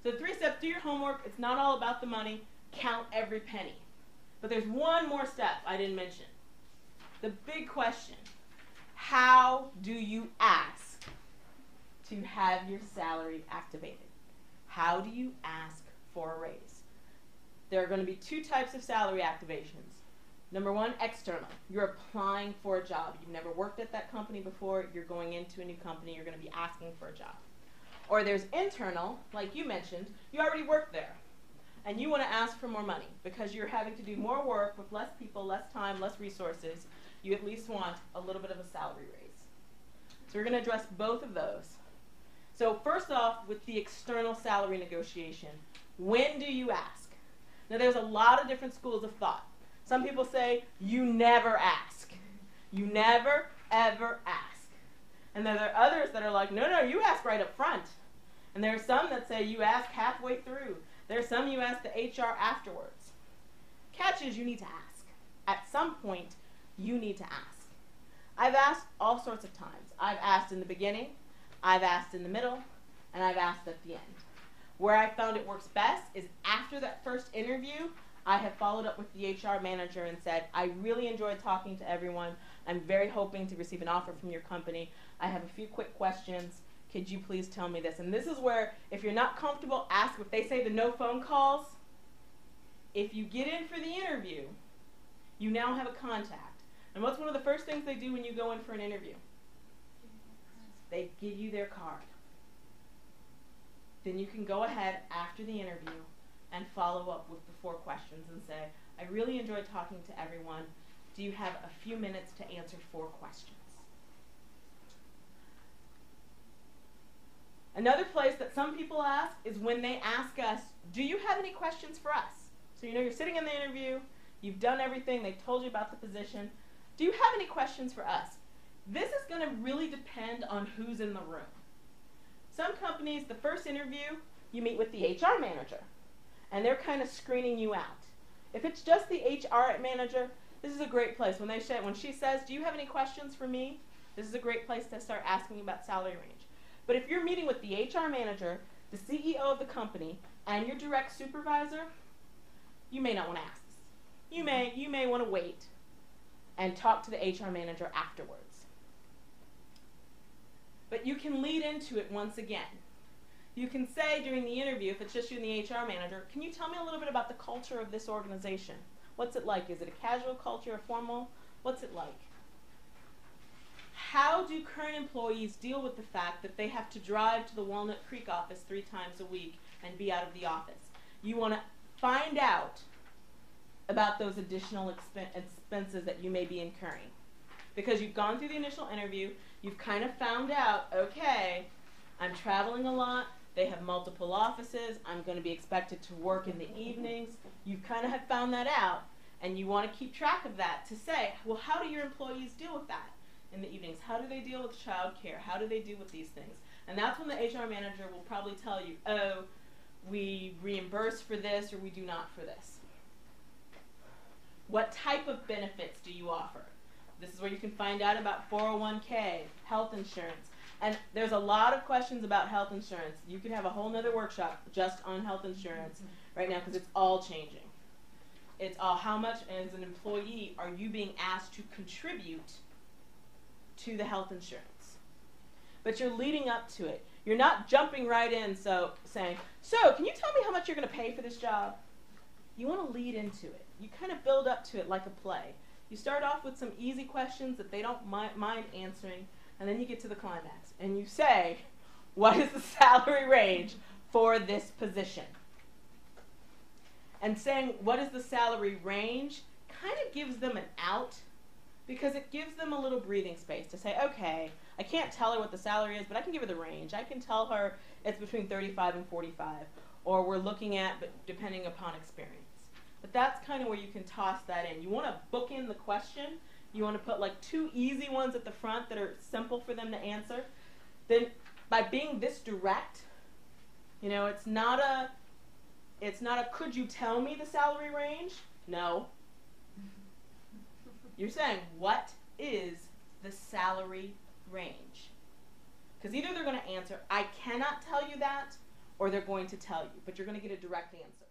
So 3 steps, do your homework. It's not all about the money. Count every penny. But there's one more step I didn't mention. The big question. How do you ask to have your salary activated? How do you ask for a raise? There are going to be 2 types of salary activations. Number 1, external. You're applying for a job. You've never worked at that company before. You're going into a new company. You're going to be asking for a job. Or there's internal, like you mentioned. You already work there. And you want to ask for more money because you're having to do more work with less people, less time, less resources. You at least want a little bit of a salary raise. So we're going to address both of those. So first off, with the external salary negotiation, when do you ask? Now there's a lot of different schools of thought. Some people say you never ask. You never, ever ask. And then there are others that are like, no, you ask right up front. And there are some that say you ask halfway through. There are some you ask the HR afterwards. Catch is you need to ask. At some point, you need to ask. I've asked all sorts of times. I've asked in the beginning, I've asked in the middle, and I've asked at the end. Where I found it works best is after that first interview, I have followed up with the HR manager and said, I really enjoyed talking to everyone. I'm very hoping to receive an offer from your company. I have a few quick questions. Could you please tell me this? And this is where, if you're not comfortable, ask. If they say the no phone calls, if you get in for the interview, you now have a contact. And what's one of the first things they do when you go in for an interview? They give you their card. Then you can go ahead after the interview and follow up with the 4 questions and say, I really enjoyed talking to everyone. Do you have a few minutes to answer 4 questions? Another place that some people ask is when they ask us, do you have any questions for us? So you're sitting in the interview, you've done everything, they've told you about the position. Do you have any questions for us? This is going to really depend on who's in the room. Some companies, the first interview, you meet with the HR manager, and they're kind of screening you out. If it's just the HR manager, this is a great place. When she says, do you have any questions for me? This is a great place to start asking about salary range. But if you're meeting with the HR manager, the CEO of the company, and your direct supervisor, you may not want to ask this. You may want to wait and talk to the HR manager afterwards. But you can lead into it once again. You can say during the interview, if it's just you and the HR manager, can you tell me a little bit about the culture of this organization? What's it like? Is it a casual culture, a formal? What's it like? How do current employees deal with the fact that they have to drive to the Walnut Creek office 3 times a week and be out of the office? You want to find out about those additional expenses that you may be incurring. Because you've gone through the initial interview, you've kind of found out, okay, I'm traveling a lot, they have multiple offices, I'm going to be expected to work in the evenings. You kind of have found that out, and you want to keep track of that to say, well, how do your employees deal with that in the evenings? How do they deal with childcare? How do they deal with these things? And that's when the HR manager will probably tell you, oh, we reimburse for this or we do not for this. What type of benefits do you offer? This is where you can find out about 401k, health insurance. And there's a lot of questions about health insurance. You could have a whole nother workshop just on health insurance right now because it's all changing. It's all how much, as an employee, are you being asked to contribute to the health insurance? But you're leading up to it. You're not jumping right in saying, so can you tell me how much you're going to pay for this job? You want to lead into it. You kind of build up to it like a play. You start off with some easy questions that they don't mind answering, and then you get to the climax. And you say, what is the salary range for this position? And saying, what is the salary range, kind of gives them an out, because it gives them a little breathing space to say, okay, I can't tell her what the salary is, but I can give her the range. I can tell her it's between 35 and 45, or we're looking at, but depending upon experience. But that's kind of where you can toss that in. You want to book in the question. You want to put like 2 easy ones at the front that are simple for them to answer. Then by being this direct, it's not a could you tell me the salary range? No. You're saying, what is the salary range? Because either they're going to answer, I cannot tell you that, or they're going to tell you, but you're going to get a direct answer.